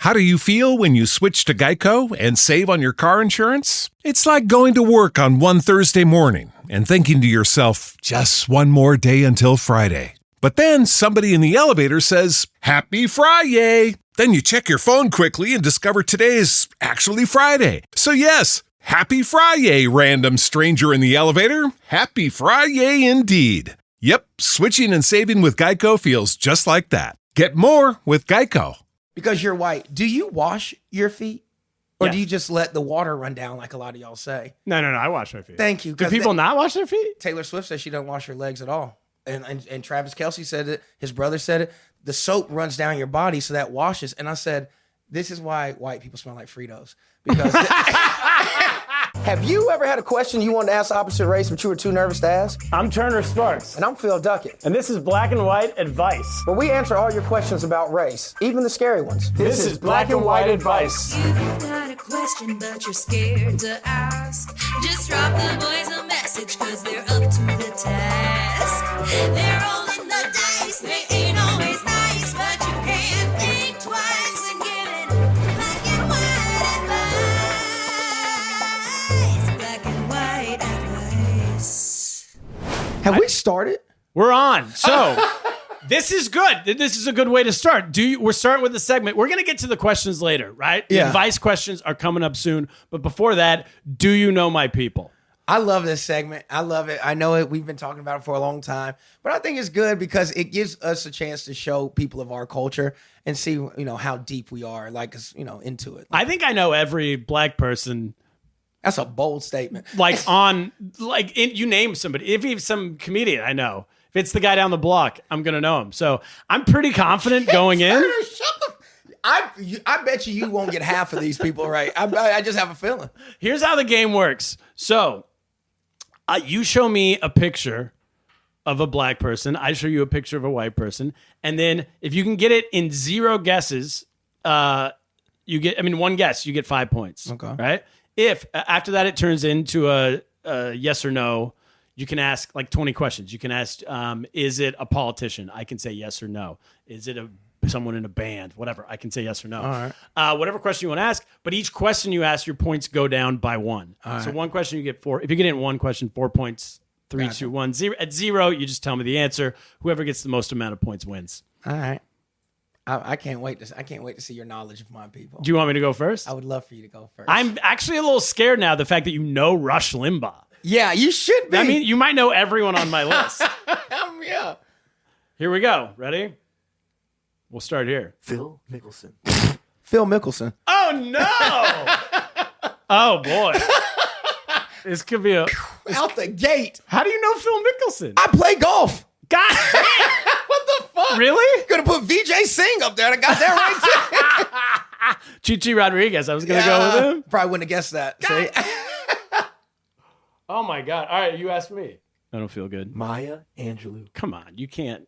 How do you feel when you switch to Geico and save on your car insurance? It's like going to work on one Thursday morning and thinking to yourself, just one more day until Friday. But then somebody in the elevator says, Happy Friday! Then you check your phone quickly and discover today is actually Friday. So yes, Happy Friday, random stranger in the elevator. Happy Friday indeed. Yep, switching and saving with Geico feels just like that. Get more with Geico. Because you're white, do you wash your feet? Or Yes. do you just let the water run down like a lot of y'all say? No, I wash my feet. Thank you. Do people not wash their feet? Taylor Swift says she doesn't wash her legs at all. And Travis Kelce said it. His brother said it. The soap runs down your body, so that washes. And I said, this is why white people smell like Fritos. Because have you ever had a question you wanted to ask the opposite race, but you were too nervous to ask? I'm Turner Sparks. And I'm Phil Duckett. And this is Black and White Advice. Where we answer all your questions about race, even the scary ones. This is Black and White Advice. You've got a question, but you're scared to ask. Just drop the boys a message, cause they're up to the task. They're rolling the dice, they ain't always nice, but you can't think twice when giving black and white advice. Black and white advice. Have we started? We're on. So this is good. This is a good way to start. We're starting with the segment. We're going to get to the questions later, right? The Yeah. advice questions are coming up soon. But before that, do you know my people? I love this segment. I love it. I know it. We've been talking about it for a long time, but I think it's good because it gives us a chance to show people of our culture and see, how deep we are, like, into it. I think I know every black person. That's a bold statement. You name somebody. If he's some comedian, I know. If it's the guy down the block, I'm going to know him. So I'm pretty confident going in. I bet you won't get half of these people right. I just have a feeling. Here's how the game works. So you show me a picture of a black person. I show you a picture of a white person. And then if you can get it in 0 guesses, one guess, you get 5 points. Okay. Right? If after that it turns into a yes or no, you can ask like 20 questions. You can ask, is it a politician? I can say yes or no. Is it someone in a band? Whatever. I can say yes or no. All right. Whatever question you want to ask. But each question you ask, your points go down by 1. All So right. one question you get 4. If you get in one question, 4 points. 3, Gotcha. 2, 1, 0. At 0, you just tell me the answer. Whoever gets the most amount of points wins. All right. I can't wait to see your knowledge of my people. Do you want me to go first? I would love for you to go first. I'm actually a little scared now, the fact that you know Rush Limbaugh. Yeah, you should be. I mean, you might know everyone on my list. Yeah. Here we go. Ready? We'll start here. Phil Mickelson. Phil Mickelson. Oh, no. Oh, boy. This could be Out the gate. How do you know Phil Mickelson? I play golf. God damn. What the fuck? Really? Gonna put VJ Singh up there. I got that right too. Chichi Rodriguez. I was going to go with him. Probably wouldn't have guessed that. See? Oh, my God. All right, you asked me. I don't feel good. Maya Angelou. Come on, you can't.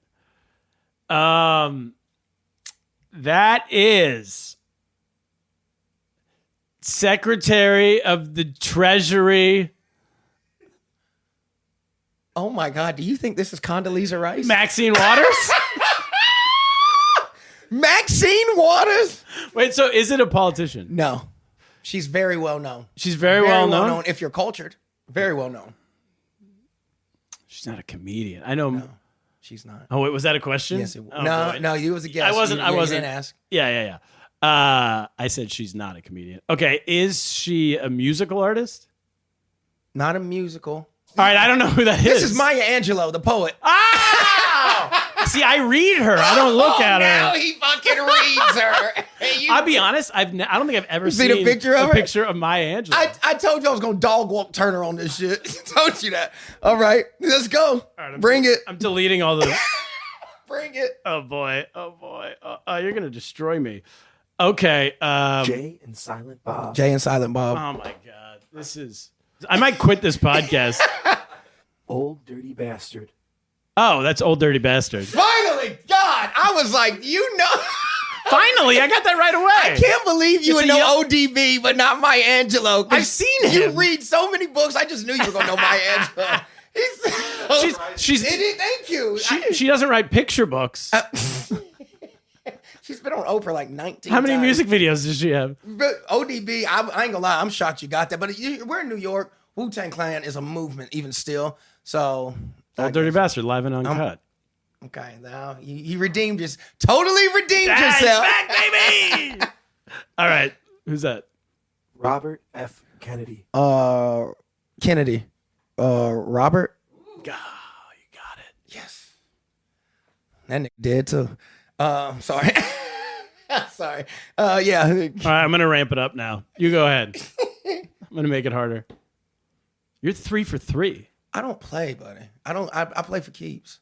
That is Secretary of the Treasury, Oh my God. Do you think this is Condoleezza Rice? Maxine Waters. Maxine Waters? Wait, so is it a politician? No. She's very well known. She's very well known. If you're cultured. Very well known. She's not a comedian. I know. No, she's not. Oh, wait, was that a question? Yes, it was. Oh, No, boy. no, you was a guess. I wasn't. You I wasn't. didn't ask. Yeah. I said she's not a comedian. Okay, is she a musical artist? Not a musical. All right, I don't know who that is. This is Maya Angelou, the poet. Oh! See, I read her. I don't look at Now her. he fucking reads her. Hey, I'll be honest. I don't think I've ever seen seen a picture of her? picture of Maya Angelou. I told you I was going to dog walk Turner on this shit. Told you that. All right, let's go. Bring it. I'm deleting all the. Bring it. Oh boy. You're gonna destroy me. Okay. Jay and Silent Bob. Jay and Silent Bob. Oh my God. This is. I might quit this podcast. Old Dirty Bastard. Oh, that's Old Dirty Bastard. Finally, God, I was like, you know. Finally, I got that right away. I can't believe you It's would a know ODB, but not Maya Angelou. 'Cause I've seen You him. read so many books. I just knew you were going to know Maya Angelou. She's Thank you. she doesn't write picture books. She's been on Oprah like 19 How many times. music videos does she have? But ODB, I ain't gonna lie, I'm shocked you got that. But we're in New York. Wu-Tang Clan is a movement even still. So, Old Dirty Bastard, live and uncut. okay, now you redeemed totally redeemed That's yourself. back, baby! All right, who's that? Robert F. Kennedy. Kennedy. Robert. Oh, you got it. Yes. That nigga dead too. Sorry. Sorry. Yeah. All right, I'm going to ramp it up now. You go ahead. I'm going to make it harder. You're 3 for 3. I don't play, buddy. I play for keeps.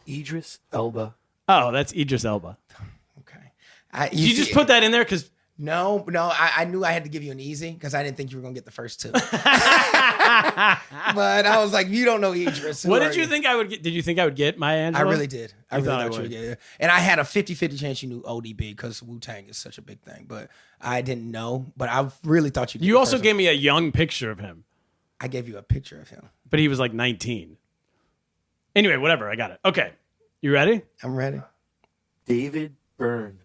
Idris Elba. Oh, that's Idris Elba. Okay. Did you just put that in there? Because No. I knew I had to give you an easy because I didn't think you were gonna get the first two. But I was like, you don't know Idris. what did you think I would get? Did you think I would get Maya Angelou? I really did. I really thought I thought you would get it. And I had a 50-50 chance you knew ODB because Wu-Tang is such a big thing. But I didn't know. But I really thought you did. You also gave me a young picture of him, I gave you a picture of him. but he was like 19. Anyway, whatever. I got it. Okay. You ready? I'm ready. David Byrne.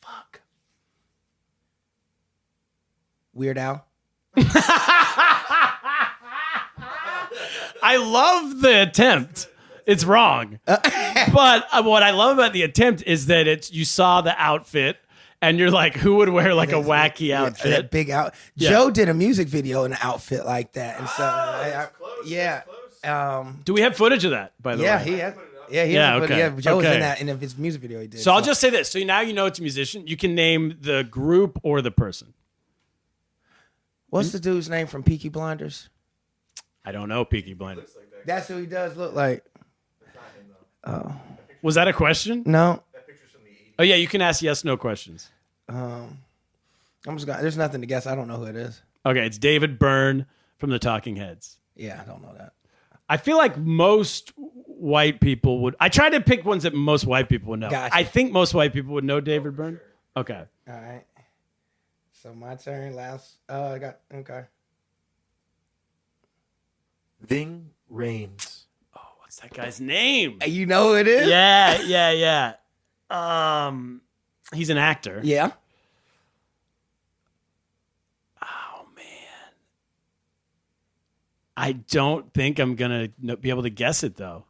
Fuck. Weird Al. I love the attempt. It's wrong. But what I love about the attempt is that you saw the outfit and you're like, who would wear like a wacky outfit? That big out. Yeah. Joe did a music video in an outfit like that, and so yeah. Do we have footage of that, by the Yeah, way? he had. Yeah, he Yeah, has. okay. Yeah, Joe was Okay. in that in his music video he did. So I'll just say this. So now you know it's a musician. You can name the group or the person. What's the dude's name from Peaky Blinders? I don't know, Peaky Blinders. That's who he does look like. Was that a question? No, Oh, yeah, you can ask yes, no questions. I'm just gonna. There's nothing to guess. I don't know who it is. Okay, it's David Byrne from the Talking Heads. Yeah, I don't know that. I feel like most white people would. I tried to pick ones that most white people would know. Gotcha. I think most white people would know David Byrne. Okay. All right. So my turn. Last. I got. Okay. Ving Rhames. What's that guy's name? You know who it is? Yeah. He's an actor. Yeah. Oh man, I don't think I'm gonna be able to guess it though.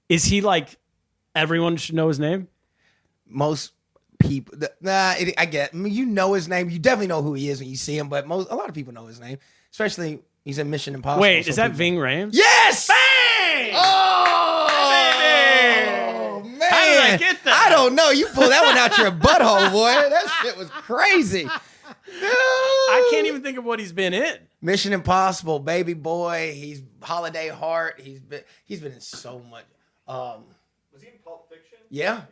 Is he like everyone should know his name? Most people. I get. I mean, you know his name. You definitely know who he is when you see him. But a lot of people know his name, especially he's in Mission Impossible. Wait, so is that people- Ving Rhames? Yes. Bang! Oh man! How did I get that? I don't know. You pulled that one out your butthole, boy. That shit was crazy. I can't even think of what he's been in. Mission Impossible, Baby Boy. He's Holiday Heart. He's been in so much. Was he in Pulp Fiction? Yeah.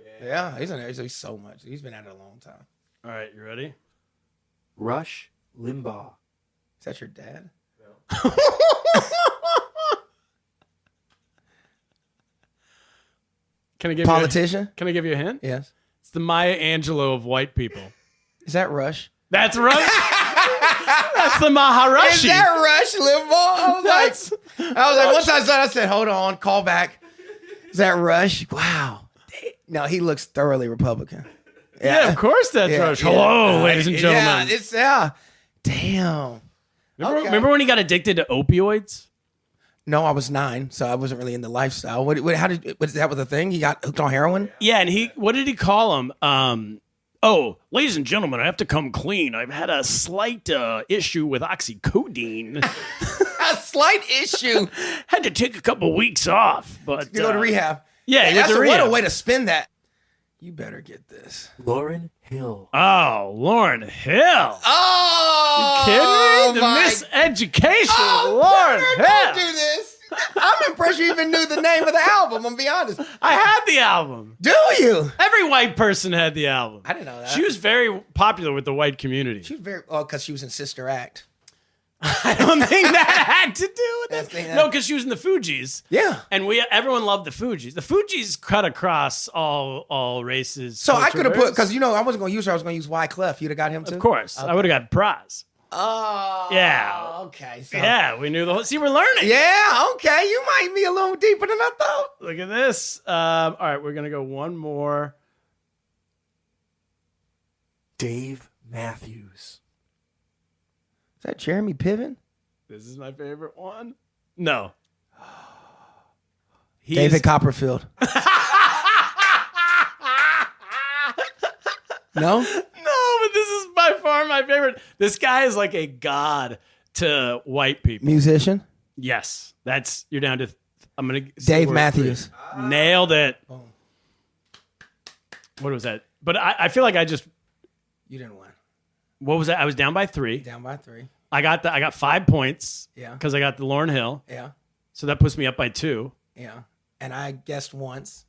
He's in there. He's so much. He's been at it a long time. All right, you ready? Rush Limbaugh. Is that your dad? Can I give Politician? Can I give you a hint? Yes. It's the Maya Angelou of white people. Is that Rush? That's right. That's the Maharashi. Is that Rush Limbaugh? I was like, once I saw it, I said, hold on, call back. Is that Rush? Wow. No, he looks thoroughly Republican. Yeah, of course that's Yeah, Rush. yeah. Hello, ladies and gentlemen. Damn. Okay. Remember when he got addicted to opioids? No, I was 9, so I wasn't really in the lifestyle. Was that was the thing? He got hooked on heroin? Yeah, and what did he call him? Ladies and gentlemen, I have to come clean. I've had a slight issue with oxycodone. A slight issue. Had to take a couple weeks off, but You go to rehab. Yeah, he went that's to what rehab. a way to spin that. You better get this. Lauryn Hill. Oh, Lauryn Hill. Oh, Kidding me? The my- miseducation Oh, of Lauryn Turner, don't Hill. do this. I'm impressed you even knew the name of the album. I'm gonna be honest. I had the album. Do you? Every white person had the album. I didn't know that. She was very popular with the white community. She was very because she was in Sister Act. I don't think that had to do with That's it. the- No, because she was in the Fugees. Yeah. And everyone loved the Fugees. The Fugees cut across all races. So I could have put culture. because I wasn't gonna use her. I was gonna use Wyclef. You'd have got him too. Of course, I would have got prize. Oh, Yeah. Okay. So, Yeah, we knew the whole. See, we're learning. Yeah. Okay. You might be a little deeper than I thought. Look at this. All right, we're gonna go one more. Dave Matthews. Is that Jeremy Piven? This is my favorite one. No. David Copperfield. No? No, but this is by far my favorite. This guy is like a god to white people. Musician? Yes, you're down to. I'm gonna say Dave word Matthews. three. Nailed it. What was that? But I feel like I just. You didn't win. What was that? I was down by 3. Down by 3. I got 5 points. Yeah. Because I got the Lauryn Hill. Yeah. So that puts me up by 2. Yeah. And I guessed once.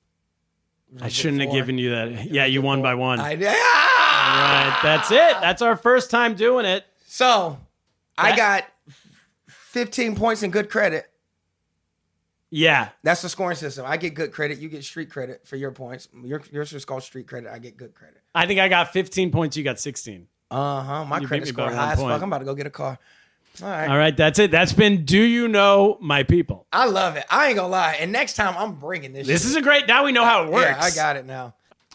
I shouldn't have given you that. Yeah, you won by 1. I did. All right, that's it. That's our first time doing it. So, I got 15 points in good credit. Yeah. That's the scoring system. I get good credit. You get street credit for your points. Yours is called street credit. I get good credit. I think I got 15 points. You got 16. My You credit beat me by score 1 high as point. fuck. I'm about to go get a car. All right. All right, that's it. That's been Do You Know My People? I love it. I ain't gonna lie. And next time I'm bringing this. This shit. is a great. Now we know how it works. Yeah, I got it now.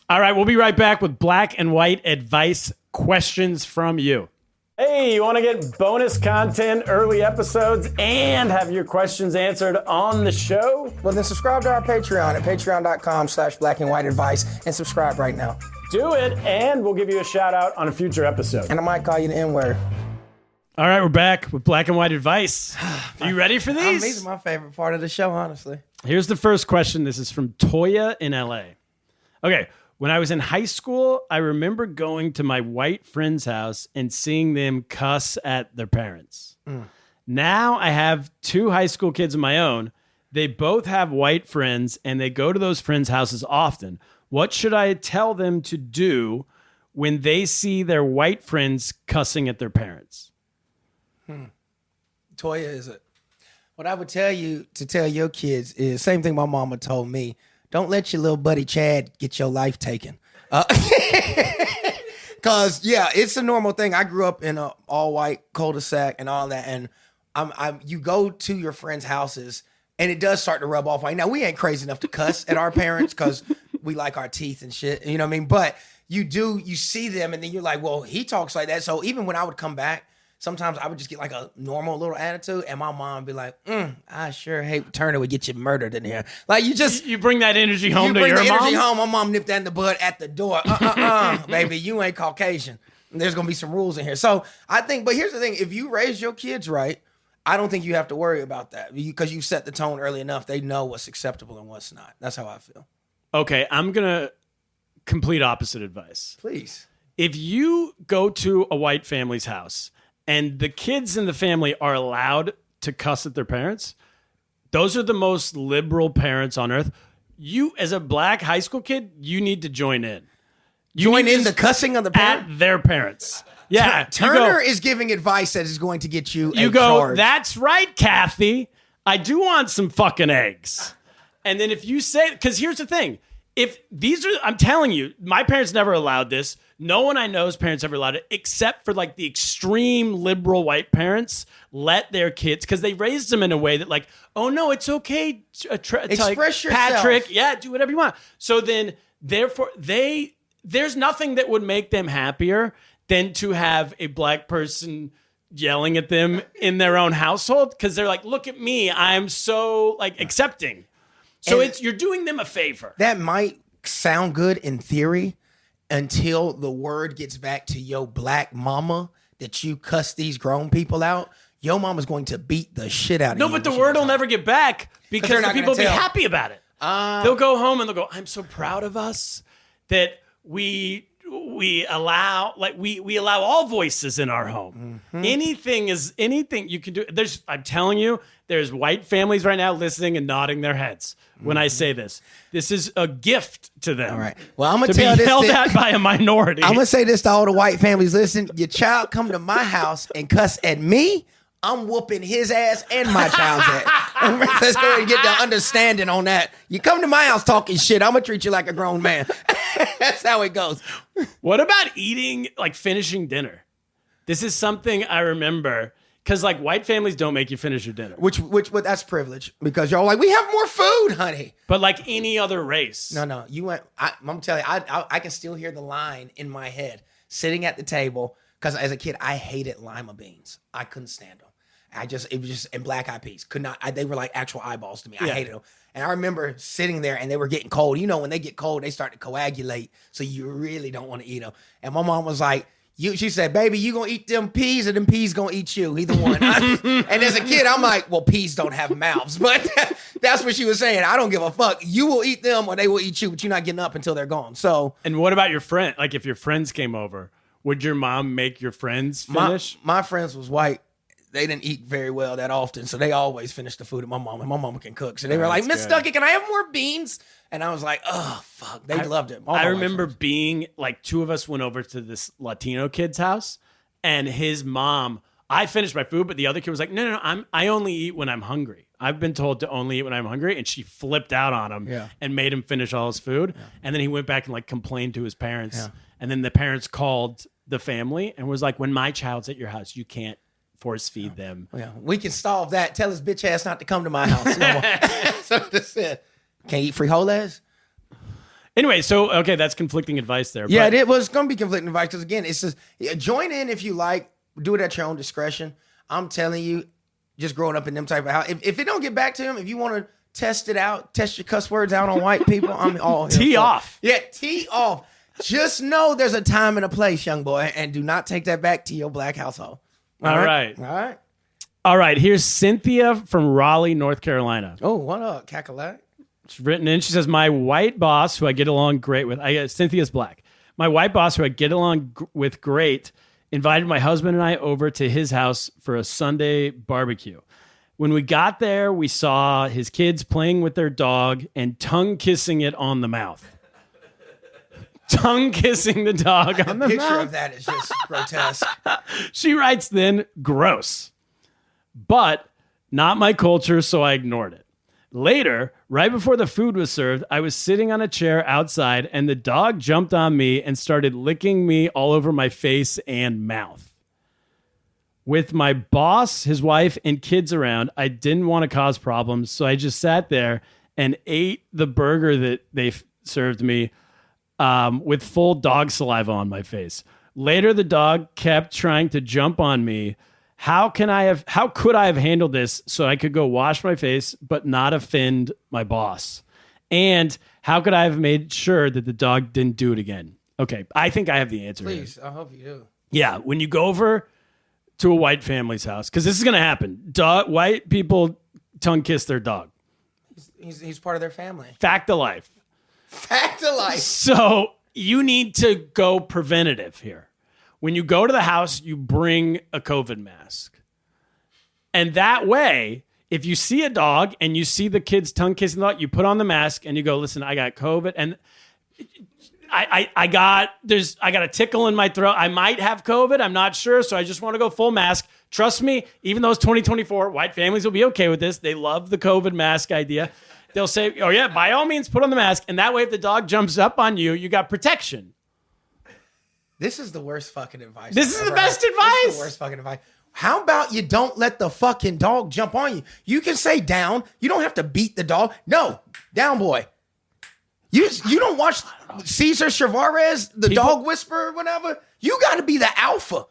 All right, we'll be right back with black and white advice questions from you. Hey, you want to get bonus content, early episodes, and have your questions answered on the show? Well, then subscribe to our Patreon at patreon.com/blackandwhiteadvice and subscribe right now. Do it, and we'll give you a shout out on a future episode. And I might call you the N-word. All right, we're back with black and white advice. Are you ready for these? These are my favorite part of the show, honestly. Here's the first question. This is from Toya in LA. Okay. When I was in high school, I remember going to my white friend's house and seeing them cuss at their parents. Now I have 2 high school kids of my own. They both have white friends and they go to those friends' houses often. What should I tell them to do when they see their white friends cussing at their parents? Toya, is it? What I would tell you to tell your kids is same thing my mama told me. Don't let your little buddy Chad get your life taken. Cause yeah, it's a normal thing. I grew up in a all white cul-de-sac and all that, and you go to your friends' houses, and it does start to rub off. Like now, we ain't crazy enough to cuss at our parents because we like our teeth and shit. You know what I mean? But you see them, and then you're like, well, he talks like that. So even when I would come back, sometimes I would just get like a normal little attitude, and my mom would be like, I sure hate Turner would get you murdered in here. Like You bring that energy home to bring your the mom? energy home. My mom nipped that in the bud at the door. Baby, you ain't Caucasian. There's going to be some rules in here. So I think, but here's the thing. If you raise your kids right, I don't think you have to worry about that because you set the tone early enough. They know what's acceptable and what's not. That's how I feel. Okay, I'm going to complete opposite advice. Please. If you go to a white family's house and the kids in the family are allowed to cuss at their parents, those are the most liberal parents on earth. You, as a black high school kid, you need to join in. Join in the cussing of the parents? At their parents. Yeah. Turner is giving advice that is going to get you You a go, charge. that's right, Kathy. I do want some fucking eggs. And then if you say, because here's the thing. If these are, I'm telling you, my parents never allowed this. No one I know's parents ever allowed it, except for like the extreme liberal white parents let their kids, because they raised them in a way that like, oh no, it's okay to Express yourself. Patrick, yeah, do whatever you want. So then, therefore, there's nothing that would make them happier than to have a black person yelling at them in their own household, because they're like, look at me, I'm so like accepting. So And you're doing them a favor. that might sound good in theory until the word gets back to your black mama that you cuss these grown people out. Your mama's going to beat the shit out of you. No, but the word will never get back they're because the not people will gonna be tell. happy about it. They'll go home and they'll go, I'm so proud of us that we allow, like we allow all voices in our home. Anything you can do. I'm telling you, there's white families right now listening and nodding their heads when I say this. This is a gift to them. All right. Well, I'm going To to be tell this. yelled at by a minority. I'm going to say this to all the white families. Listen, your child come to my house and cuss at me, I'm whooping his ass and my child's ass. Let's go ahead and get the understanding on that. You come to my house talking shit, I'm going to treat you like a grown man. That's how it goes. What about eating, like finishing dinner? This is something I remember because like white families don't make you finish your dinner. Which that's privilege because y'all like, we have more food, honey. But like any other race. No, you went. I'm telling you, I can still hear the line in my head sitting at the table because as a kid I hated lima beans. I couldn't stand them. It was just and black eyed peas. Could not. They were like actual eyeballs to me. I hated them. And I remember sitting there and they were getting cold. You know, when they get cold, they start to coagulate. So you really don't want to eat them. And my mom was like, she said, baby, you gonna eat them peas or them peas gonna eat you? Either one. And as a kid, I'm like, well, peas don't have mouths. But that's what she was saying. I don't give a fuck. You will eat them or they will eat you, but you're not getting up until they're gone. So. And what about your friend? Like if your friends came over, would your mom make your friends finish? My friends was white. They didn't eat very well that often, so they always finished the food at my mom, and my mama can cook. So they were like, Miss Duckett, can I have more beans? And I was like, oh, fuck. They loved it. I remember being like, two of us went over to this Latino kid's house, and his mom, I finished my food, but the other kid was like, no, I only eat when I'm hungry. I've been told to only eat when I'm hungry, and she flipped out on him and made him finish all his food. Yeah. And then he went back and like complained to his parents, and then the parents called the family and was like, when my child's at your house, you can't force feed them. Yeah, we can solve that. Tell his bitch ass not to come to my house. No so that's it. Can't eat frijoles. Anyway, so okay, that's conflicting advice there. Yeah, but it was going to be conflicting advice because again, it's just join in if you like. Do it at your own discretion. I'm telling you, just growing up in them type of house. If it don't get back to him, if you want to test it out, test your cuss words out on white people, I'm all here. Tee off. Yeah, tee off. Just know there's a time and a place, young boy, and do not take that back to your black household. All right. Here's Cynthia from Raleigh, North Carolina. Oh, what up, Cackalack? It's written in. She says, my white boss, who I get along great with, Cynthia's black. My white boss, who I get along with great, invited my husband and I over to his house for a Sunday barbecue. When we got there, we saw his kids playing with their dog and tongue kissing it on the mouth. Tongue kissing the dog on the mouth. The picture of that is just grotesque. She writes then, gross. But not my culture, so I ignored it. Later, right before the food was served, I was sitting on a chair outside and the dog jumped on me and started licking me all over my face and mouth. With my boss, his wife, and kids around, I didn't want to cause problems, so I just sat there and ate the burger that they served me with full dog saliva on my face. Later, the dog kept trying to jump on me. How could I have handled this so I could go wash my face but not offend my boss? And how could I have made sure that the dog didn't do it again? Okay, I think I have the answer. Please, here. I hope you do. Yeah, when you go over to a white family's house, because this is going to happen. White people tongue kiss their dog. He's part of their family. Fact of life. Fact of life. So you need to go preventative here. When you go to the house, you bring a COVID mask. And that way, if you see a dog and you see the kids tongue kissing the dog, you put on the mask and you go, listen, I got COVID and I got a tickle in my throat. I might have COVID. I'm not sure. So I just want to go full mask. Trust me, even though it's 2024, white families will be okay with this. They love the COVID mask idea. They'll say, oh yeah, by all means, put on the mask. And that way, if the dog jumps up on you, you got protection. This is the worst fucking advice. This is the best advice. This is the worst fucking advice. How about you don't let the fucking dog jump on you? You can say down. You don't have to beat the dog. No, down boy. You don't watch Cesar Chavez, the dog whisperer or whatever. You got to be the alpha.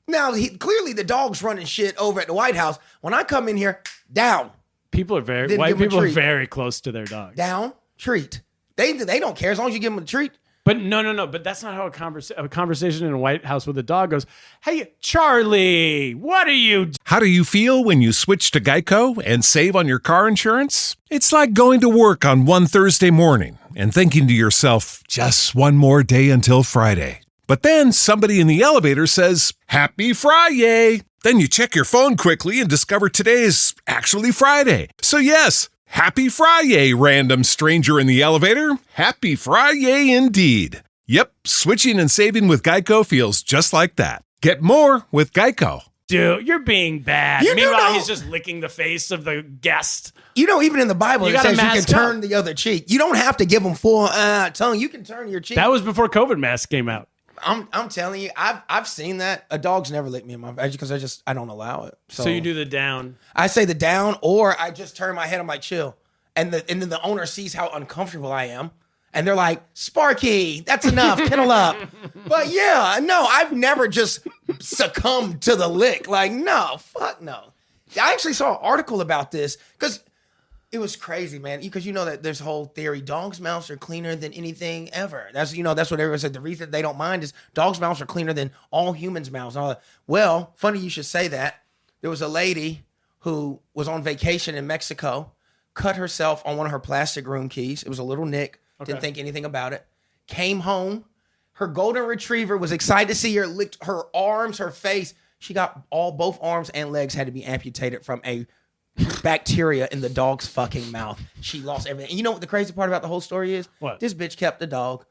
Now, clearly the dog's running shit over at the White House. When I come in here, down. White people are very close to their dogs. Down, treat. They don't care as long as you give them a treat. But no. But that's not how a conversation in a White House with a dog goes. Hey, Charlie, what are you? How do you feel when you switch to Geico and save on your car insurance? It's like going to work on one Thursday morning and thinking to yourself, just one more day until Friday. But then somebody in the elevator says, Happy Friday! Then you check your phone quickly and discover today's actually Friday. So yes, Happy Friday, random stranger in the elevator. Happy Friday indeed. Yep, switching and saving with Geico feels just like that. Get more with Geico. Dude, you're being bad. Meanwhile, he's just licking the face of the guest. You know, even in the Bible, it says you can turn the other cheek. You don't have to give them full tongue. You can turn your cheek. That was before COVID masks came out. I'm telling you, I've seen that. A dog's never licked me in my face because I don't allow it. So you do the down. I say the down, or I just turn my head. I'm like, chill, and then the owner sees how uncomfortable I am, and they're like, Sparky, that's enough, kennel up. But yeah, no, I've never just succumbed to the lick. Like, no, fuck no. I actually saw an article about this because it was crazy, man. Because you know that there's a whole theory: dogs' mouths are cleaner than anything ever. That's what everyone said. The reason they don't mind is dogs' mouths are cleaner than all humans' mouths. Well, funny you should say that. There was a lady who was on vacation in Mexico, cut herself on one of her plastic room keys. It was a little nick. Okay. Didn't think anything about it. Came home. Her golden retriever was excited to see her, licked her arms, her face. She got both arms and legs had to be amputated from a bacteria in the dog's fucking mouth. She lost everything. And you know what the crazy part about the whole story is? What? This bitch kept the dog.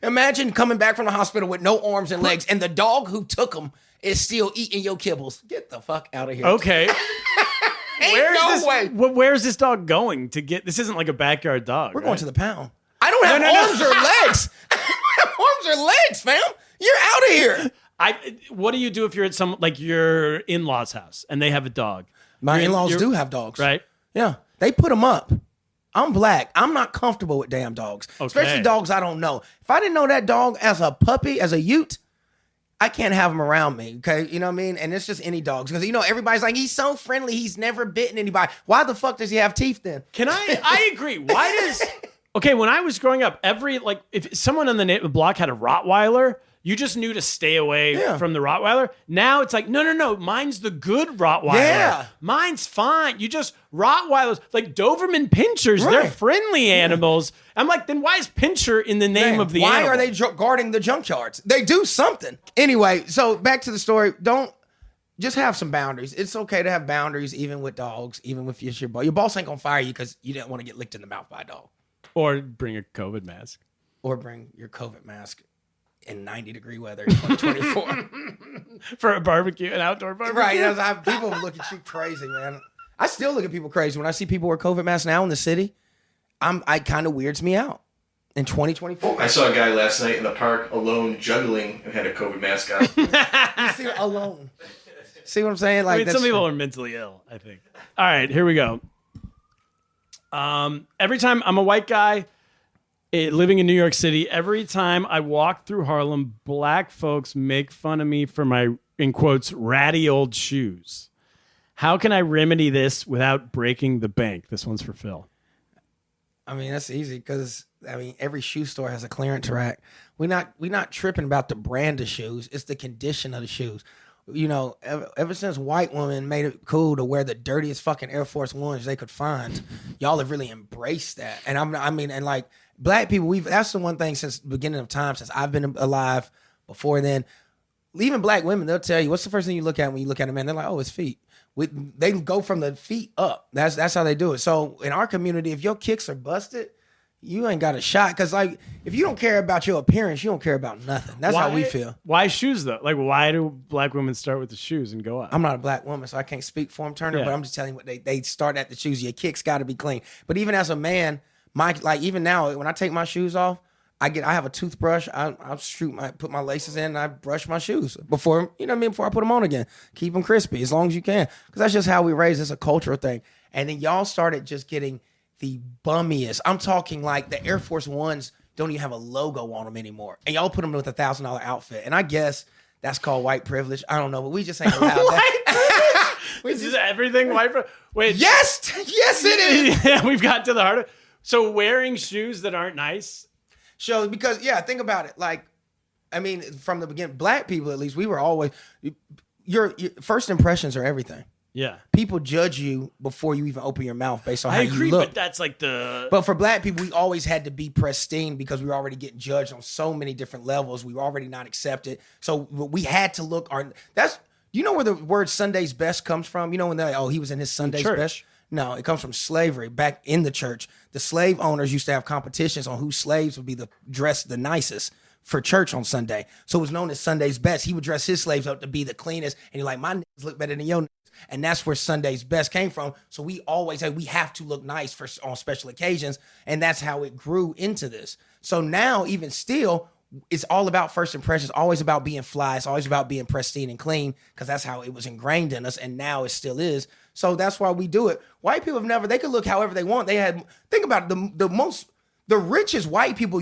Imagine coming back from the hospital with no arms and legs, and the dog who took them is still eating your kibbles. Get the fuck out of here. Okay. Ain't no way. Where's this dog going to get? This isn't like a backyard dog. We're going to the pound. I don't have arms or legs. I don't have arms or legs, fam. You're out of here. What do you do if you're at your in-laws' house and they have a dog? My in-laws do have dogs. Right? Yeah. They put them up. I'm black. I'm not comfortable with damn dogs. Okay. Especially dogs I don't know. If I didn't know that dog as a puppy, as a ute, I can't have him around me. Okay. You know what I mean? And it's just any dogs. Because, everybody's like, he's so friendly. He's never bitten anybody. Why the fuck does he have teeth then? I agree. Why does... Okay, when I was growing up, if someone on the block had a Rottweiler, you just knew to stay away from the Rottweiler. Now it's like, no, mine's the good Rottweiler. Yeah. Mine's fine. You just, Rottweilers, like Doberman Pinschers, Right. they're friendly animals. I'm like, then why is Pinscher in the name of the Why animal? are they guarding the junkyards? They do something. Anyway, so back to the story. Just have some boundaries. It's okay to have boundaries even with dogs, even with your boss. Your boss ain't gonna fire you because you didn't want to get licked in the mouth by a dog. Or bring a COVID mask. Or bring your COVID mask in 90-degree weather in 2024. For a barbecue, an outdoor barbecue. Right. People look at you crazy, man. I still look at people crazy. When I see people wear COVID masks now in the city, I kind of weirds me out. In 2024. I saw a guy last night in the park alone juggling and had a COVID mask on. You see, alone. See what I'm saying? Like, some people are mentally ill, I think. All right, here we go. Every time I'm a white guy living in New York City, every time I walk through Harlem, black folks make fun of me for my, in quotes, ratty old shoes. How can I remedy this without breaking the bank? This one's for Phil. I mean, that's easy because every shoe store has a clearance rack. We're not tripping about the brand of shoes. It's the condition of the shoes. Ever since white women made it cool to wear the dirtiest fucking Air Force Ones they could find, y'all have really embraced that. And like black people, that's the one thing since the beginning of time, since I've been alive. Before then, even black women, they'll tell you what's the first thing you look at when you look at a man. They're like, oh, his feet. They go from the feet up. That's how they do it. So in our community, if your kicks are busted, you ain't got a shot. Because like, if you don't care about your appearance, you don't care about nothing. That's how we feel. Why shoes though? Like, why do black women start with the shoes and go up? I'm not a black woman, so I can't speak for them, Turner. Yeah. But I'm just telling you what they start at the shoes. Your kicks got to be clean. But even as a man, even now when I take my shoes off, I have a toothbrush. I'll put my laces in, and I brush my shoes before before I put them on again. Keep them crispy as long as you can, because that's just how we raise. It's a cultural thing. And then y'all started just getting the bummiest. I'm talking like the Air Force Ones don't even have a logo on them anymore, and y'all put them with a $1,000 outfit. And I guess that's called white privilege. I don't know, but we just ain't allowed that. Is this everything white? Wait, yes, it is. Yeah, we've got to the heart of. So wearing shoes that aren't nice. So because think about it. Like, from the beginning, black people at least, we were always your first impressions are everything. Yeah, people judge you before you even open your mouth based on how I agree, you look. but that's like But for black people, we always had to be pristine because we were already getting judged on so many different levels. We were already not accepted, so we had to look. You know where the word Sunday's best comes from? You know when they're like, oh, he was in his Sunday's best. No, it comes from slavery. Back in the church, the slave owners used to have competitions on whose slaves would be dressed the nicest for church on Sunday. So it was known as Sunday's best. He would dress his slaves up to be the cleanest, and you're like, my niggas look better than your niggas. And that's where Sunday's best came from. So we always say we have to look nice on special occasions, and that's how it grew into this. So now, even still, it's all about first impressions, always about being fly. It's always about being pristine and clean because that's how it was ingrained in us, and now it still is. So that's why we do it. White people have never, they could look however they want. They had, think about it, the richest white people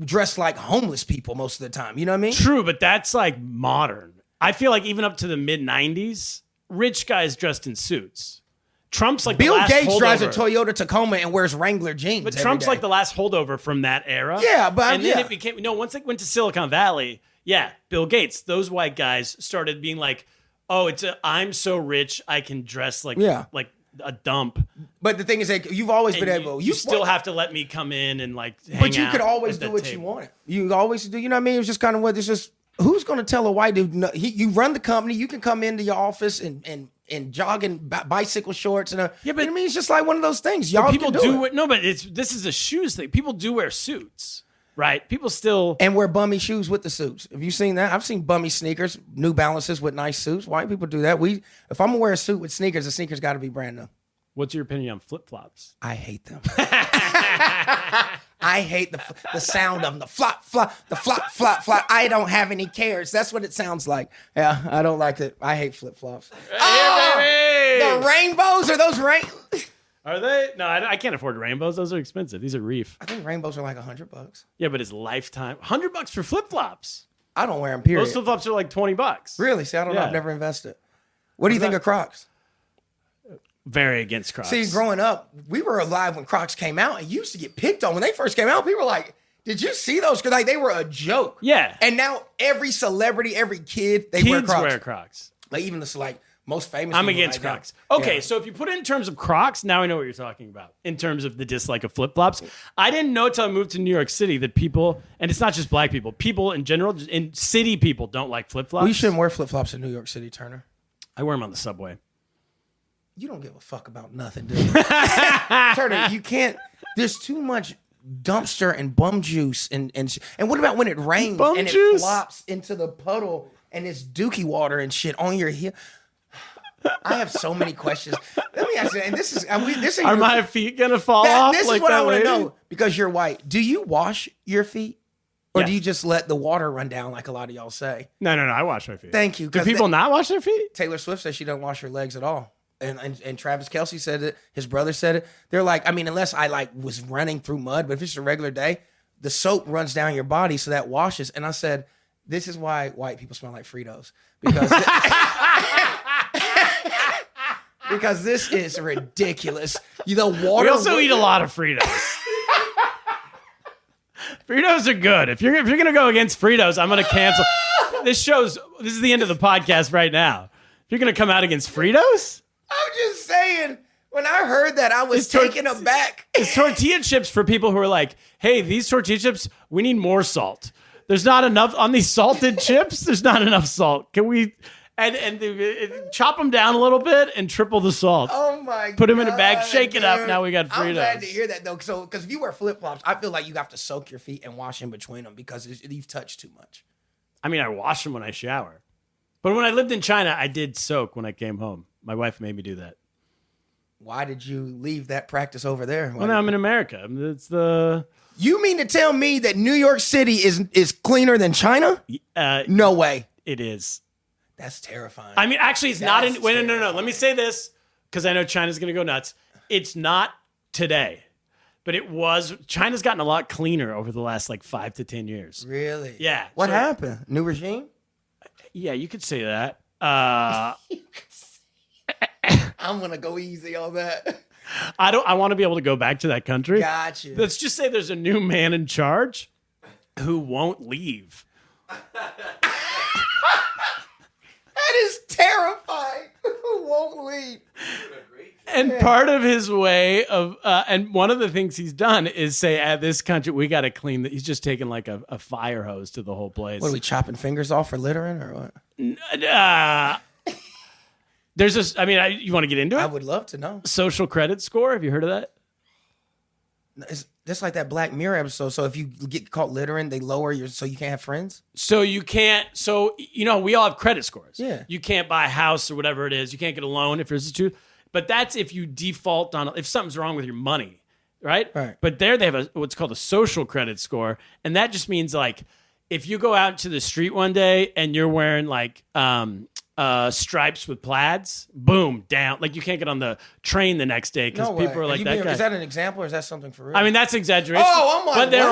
dress like homeless people most of the time. You know what I mean? True, but that's like modern. I feel like even up to the mid-90s, rich guys dressed in suits. Trump's like Bill the last Gates holdover. drives a Toyota Tacoma and wears Wrangler jeans. But every Trump's day. like the last holdover from that era. Yeah, but and then it became once they went to Silicon Valley, Bill Gates, those white guys started being like, oh, I'm so rich I can dress like a dump. But the thing is that you've always been able. You still have to let me come in and like hang But you out could always at do that what table. you wanted. You always do. You know what I mean? It was just kind of what it's just. Who's going to tell a white dude? No, you run the company. You can come into your office and jogging bicycle shorts and Yeah, but you know what I mean, it's just like one of those things. Y'all people can do do it. it. No, but this is a shoes thing. People do wear suits, right? People still And wear bummy shoes with the suits. Have you seen that? I've seen bummy sneakers, New Balances with nice suits. White people do that. If I'm gonna wear a suit with sneakers, the sneakers got to be brand new. What's your opinion on flip flops? I hate them. I hate the sound of them. The flop, flop, the flop, flop, flop. I don't have any cares. That's what it sounds like. Yeah, I don't like it. I hate flip flops. The rainbows are those Are they? No, I can't afford rainbows. Those are expensive. These are reef. I think rainbows are like $100. Yeah, but it's lifetime. $100 for flip flops. I don't wear them. Period. Those flip flops are like $20. Really? See, I don't know. Yeah. I've never invested. What do you think of Crocs? Very against Crocs. See, growing up, we were alive when Crocs came out and used to get picked on. When they first came out, people were like, did you see those? Because like, they were a joke. Yeah. And now every celebrity, every kid, they Kids wear Crocs. Like even the most famous I'm people against right now. Crocs. Okay, Yeah. so if you put it in terms of Crocs, now I know what you're talking about. In terms of the dislike of flip-flops. I didn't know until I moved to New York City that people, and it's not just black people in general, in city people don't like flip-flops. We shouldn't wear flip-flops in New York City, Turner. I wear them on the subway. You don't give a fuck about nothing, do you? Turner, you can't. There's too much dumpster and bum juice. And what about when it rains Bum and juice? it flops into the puddle and it's dookie water and shit on your heel? I have so many questions. Let me ask you, and this is Are my feet going to fall off? This like is what that I want to lady? know because you're white. Do you wash your feet? Or Yes. do you just let the water run down like a lot of y'all say? No, I wash my feet. Thank you. Do 'cause people not wash their feet? Taylor Swift says she doesn't wash her legs at all. And Travis Kelce said it. His brother said it. They're like, I mean, unless I like was running through mud, but if it's a regular day, the soap runs down your body, so that washes. And I said, this is why white people smell like Fritos because because this is ridiculous. The water. We also eat a lot of Fritos. Fritos are good. If you're gonna go against Fritos, I'm gonna cancel. This is the end of the podcast right now. If you're gonna come out against Fritos, I'm just saying. When I heard that, I was taken aback. it's tortilla chips for people who are like, hey, these tortilla chips, we need more salt. There's not enough on these salted chips. There's not enough salt. Can we chop them down a little bit and triple the salt? Oh my god! Put them in a bag, shake it up. dude. Now we got Fritos. I'm glad to hear that though. So, because if you wear flip flops, I feel like you have to soak your feet and wash in between them because you've touched too much. I mean, I wash them when I shower. But when I lived in China, I did soak when I came home. My wife made me do that. Why did you leave that practice over there? Well, now I'm in America. You mean to tell me that New York City is cleaner than China? No way. It is. That's terrifying. I mean, actually, it's not. That's No. Let terrifying. me say this because I know China's going to go nuts. It's not today, but it was. China's gotten a lot cleaner over the last like 5 to 10 years. Really? Yeah. What So- happened? New regime? Yeah, you could say that. I'm gonna go easy on that. I want to be able to go back to that country. Got you. Let's just say there's a new man in charge who won't leave. That is terrifying. Who won't leave? And part of his way of, and one of the things he's done is say, at this country, we got to clean that. He's just taken like a fire hose to the whole place. What are we chopping fingers off for littering or what? There's this, you want to get into it? I would love to know. Social credit score. Have you heard of that? It's just like that Black Mirror episode. So if you get caught littering, they lower so you can't have friends. So you can't, we all have credit scores. Yeah. You can't buy a house or whatever it is. You can't get a loan if there's a two. But that's if you default on, if something's wrong with your money. right? Right. But there they have what's called a social credit score, and that just means like if you go out to the street one day and you're wearing like stripes with plaids, boom, down. Like you can't get on the train the next day because No people way. are like that guy. Is that an example or is that something for real? I mean, that's exaggeration. Oh, I'm like, but there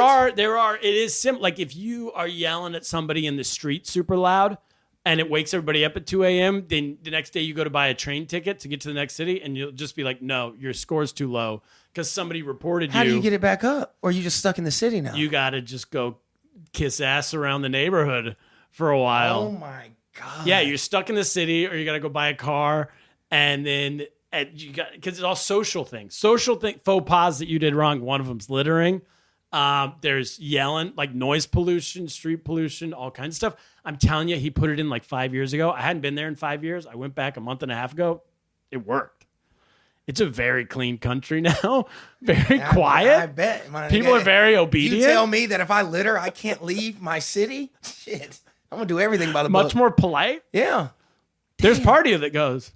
what? are. It is simple. Like if you are yelling at somebody in the street super loud, and it wakes everybody up at 2 a.m., then the next day you go to buy a train ticket to get to the next city, and you'll just be like, no, your score's too low because somebody reported How do you get it back up? Or are you just stuck in the city now? You got to just go kiss ass around the neighborhood for a while. Oh, my God. Yeah, you're stuck in the city, or you got to go buy a car, and then you got because it's all social things. Faux pas that you did wrong. One of them's littering. There's yelling, like noise pollution, street pollution, all kinds of stuff. I'm telling you, he put it in like 5 years ago. I hadn't been there in 5 years. I went back a month and a half ago. It worked. It's a very clean country now. Very quiet. I bet. People are very obedient. You tell me that if I litter, I can't leave my city? Shit. I'm going to do everything by the book. Much more polite. Yeah. There's part of you that goes,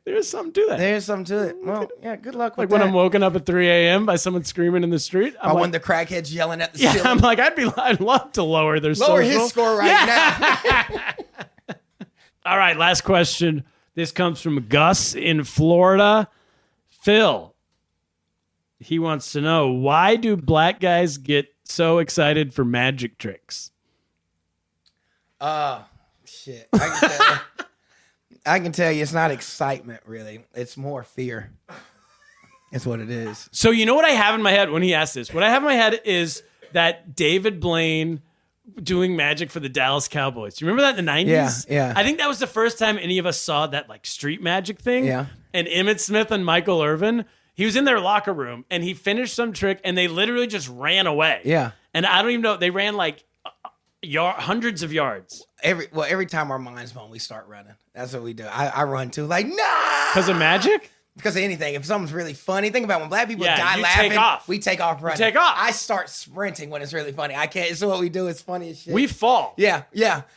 there's something to that. There's something to it. Well, yeah, good luck with Like that. when I'm woken up at 3 a.m. by someone screaming in the street. I'm when the crackhead's yelling at the yeah, ceiling. I'm like, I'd love to lower their Lower social. his score right now. All right, last question. This comes from Gus in Florida. Phil, he wants to know, why do black guys get so excited for magic tricks? Shit. I can tell you it's not excitement, really. It's more fear. That's what it is. So you know what I have in my head when he asked this? What I have in my head is that David Blaine doing magic for the Dallas Cowboys. Do you remember that in the 90s? Yeah. I think that was the first time any of us saw that like street magic thing. Yeah. And Emmitt Smith and Michael Irvin, he was in their locker room and he finished some trick and they literally just ran away. Yeah. And I don't even know, they ran like hundreds of yards. Every time our mind's blown, we start running. That's what we do. I run too. Like, nah! Because of magic? Because of anything. If something's really funny, think about when black people Yeah, die you laughing. take off. We take off running. take off. I start sprinting when it's really funny. I can't. It's what we do. It's funny as shit. We fall. Yeah.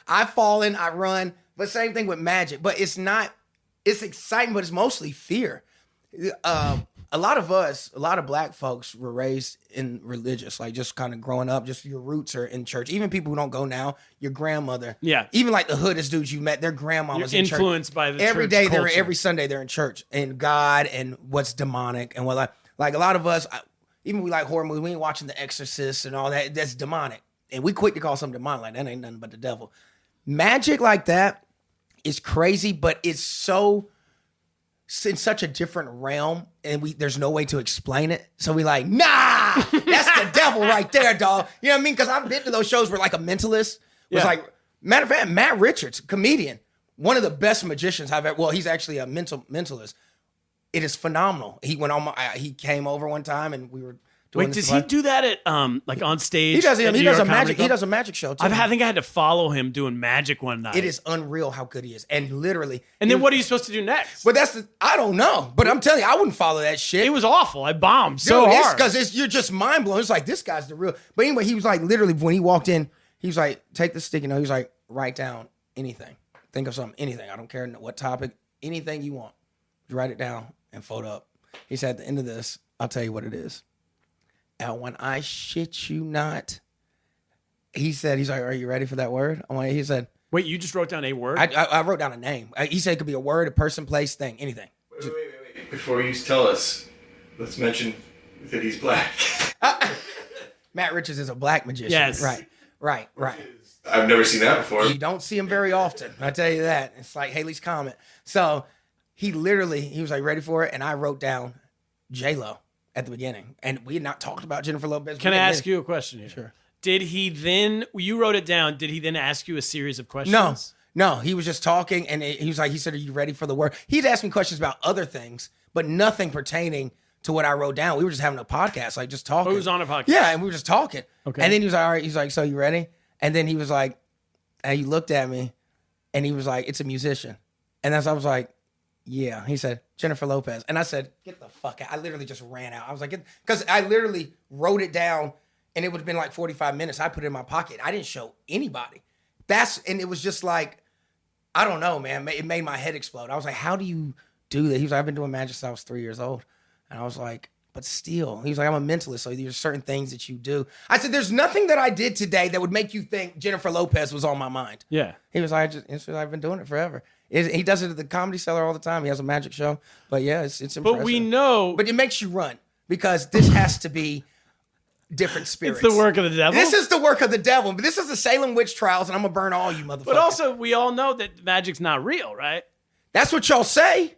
I fall in, I run. But same thing with magic. But it's not, it's exciting, but it's mostly fear. A lot of black folks were raised in religious, like just kind of growing up, just your roots are in church. Even people who don't go now, your grandmother. Yeah. Even like the hoodest dudes you met, their grandma was You're in church. influenced by the every church day culture. every Sunday they're in church and God and what's demonic and what like a lot of us, even we like horror movies, we ain't watching The Exorcist and all that. That's demonic, and we quick to call something demonic. Like that ain't nothing but the devil. Magic like that is crazy, but it's in such a different realm, and there's no way to explain it. So we like, nah, that's the devil right there, dog. You know what I mean? Because I've been to those shows where like a mentalist was like, matter of fact, Matt Richards, comedian, one of the best magicians I've ever. Well, he's actually a mentalist. It is phenomenal. He went on. He came over one time, and we were doing. Wait, does he do that at like on stage? He does. at He New does York a Comedy magic. He Club? does a magic show too. I think I had to follow him doing magic one night. It is unreal how good he is, and literally. And then what are you supposed to do next? But I don't know. But I'm telling you, I wouldn't follow that shit. It was awful. I bombed so Dude, hard. Because you're just mind blown. It's like, this guy's the real. But anyway, he was like, literally, when he walked in, he was like, take the sticky note. He was like, write down anything. Think of something, anything. I don't care what topic, anything you want. Write it down and fold up. He said, at the end of this, I'll tell you what it is. And when I shit you not, he's like, are you ready for that word? He said, Wait, you just wrote down a word? I wrote down a name. He said it could be a word, a person, place, thing, anything. Wait. Before you tell us, let's mention that he's black. Matt Richards is a black magician. Yes. Right. I've never seen that before. You don't see him very often. I tell you that. It's like Haley's Comet. So he was like, ready for it? And I wrote down J-Lo at the beginning. And we had not talked about Jennifer Lopez. Can I ask you a question here? Sure. Did he then, you wrote it down, did he then ask you a series of questions? No, he was just talking, and he said, are you ready for the word? He'd ask me questions about other things, but nothing pertaining to what I wrote down. We were just having a podcast, like just talking. Oh, he was on a podcast? Yeah, and we were just talking. Okay. And then he was like, all right, he's like, so you ready? And then he was like, and he looked at me, and he was like, it's a musician. And I was like, yeah. He said, Jennifer Lopez. And I said, get the fuck out. I literally just ran out. I was like, because I literally wrote it down, and it would have been like 45 minutes. I put it in my pocket. I didn't show anybody. And it was just like, I don't know, man. It made my head explode. I was like, how do you do that? He was like, I've been doing magic since I was 3 years old. And I was like, but still, he was like, I'm a mentalist, so there's certain things that you do. I said, there's nothing that I did today that would make you think Jennifer Lopez was on my mind. Yeah. He was like, I've been doing it forever. He does it at the Comedy Cellar all the time. He has a magic show. But yeah, it's impressive. But we know. But it makes you run because this has to be different spirits. It's the work of the devil. This is the work of the devil. But this is the Salem witch trials, and I'm going to burn all you motherfuckers. But also, we all know that magic's not real, right? That's what y'all say.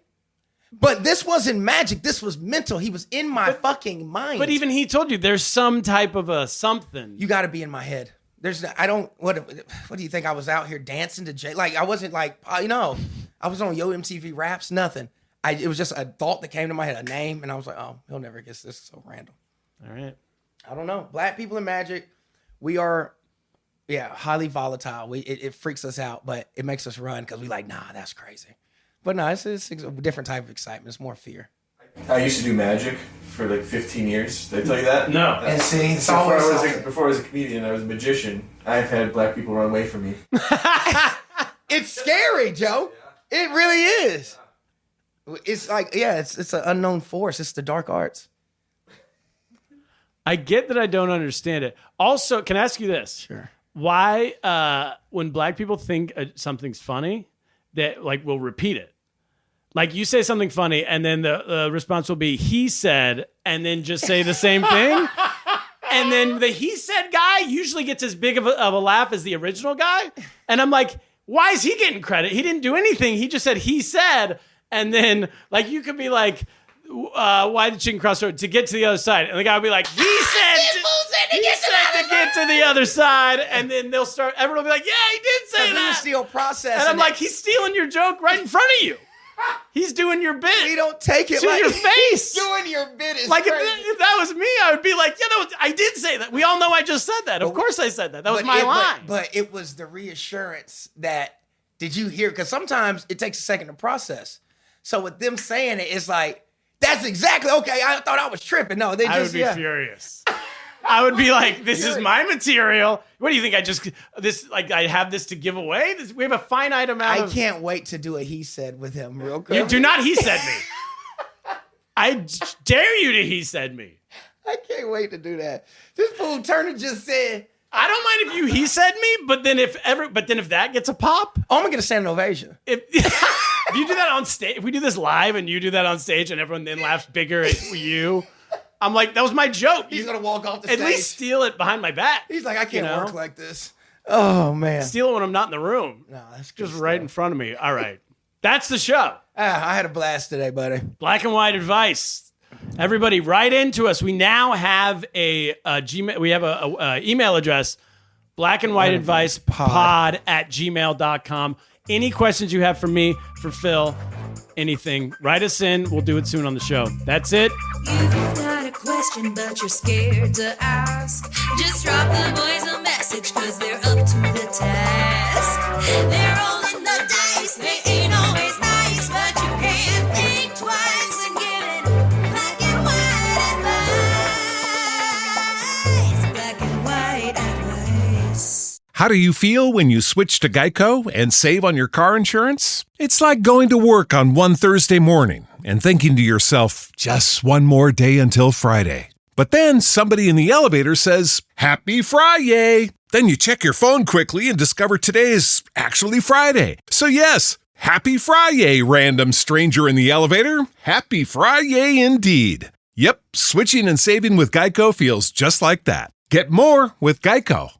But this wasn't magic. This was mental. He was in my fucking mind. But even he told you there's some type of a something. You got to be in my head. What do you think? I was out here dancing to Jay? Like, I wasn't like, I was on Yo MTV Raps, nothing. It was just a thought that came to my head, a name, and I was like, oh, he'll never guess this. Is so random. All right. I don't know. Black people in magic, we are, highly volatile. It freaks us out, but it makes us run because we like, nah, that's crazy. But no, it's a different type of excitement. It's more fear. I used to do magic for like 15 years. Did I tell you that? No. And see, it's Before I was a comedian, I was a magician. I've had black people run away from me. It's scary, Joe. Yeah. It really is. It's like, it's an unknown force. It's the dark arts. I get that I don't understand it. Also, can I ask you this? Sure. Why, when black people think something's funny, that like will repeat it? Like you say something funny, and then the response will be "he said," and then just say the same thing. And then the "he said" guy usually gets as big of a laugh as the original guy. And I'm like, why is he getting credit? He didn't do anything. He just said "he said," and then like you could be like, "Why did chicken cross the road?" To get to the other side, and the guy will be like, "He said." To get to the other side, and then everyone will be like, "Yeah, he did say that." We're still processing. And I'm like, he's stealing your joke right in front of you. He's doing your bit. We don't take it to like your face. Doing your bit is like crazy. if that was me, I would be like, yeah, I did say that. We all know I just said that. Of course I said that. That was my line. But it was the reassurance that, did you hear? Because sometimes it takes a second to process. So with them saying it, it's like, that's exactly, okay, I thought I was tripping. No, they just, I would be furious. I would be like, this is my material. What do you think? I have this to give away? We have a finite amount I can't wait to do a he said with him real quick. You do not he said me. I dare you to he said me. I can't wait to do that. This fool Turner just said, I don't mind if you he said me, but then if that gets a pop, I'm gonna get a standing ovation. If you do that on stage, if we do this live and you do that on stage and everyone then laughs bigger at you, I'm like, that was my joke. He's gonna walk off the stage. At least steal it behind my back. He's like, I can't work like this. Oh man. Steal it when I'm not in the room. No, that's good just right in front of me. All right. That's the show. I had a blast today, buddy. Black and white advice. Everybody, write into us. We now have a Gmail. We have a email address, blackandwhiteadvicepod@gmail.com. Any questions you have for me, for Phil, anything, write us in. We'll do it soon on the show. That's it. You've got a question, but you're scared to ask. Just drop the boys a message, cause they're up to the task. They're rolling the dice, they ain't always nice, but you can't think twice when giving black and white advice. Black and white advice. How do you feel when you switch to Geico and save on your car insurance? It's like going to work on one Thursday morning and thinking to yourself, just one more day until Friday. But then somebody in the elevator says, Happy Friday! Then you check your phone quickly and discover today is actually Friday. So yes, Happy Friday, random stranger in the elevator. Happy Friday indeed. Yep, switching and saving with Geico feels just like that. Get more with Geico.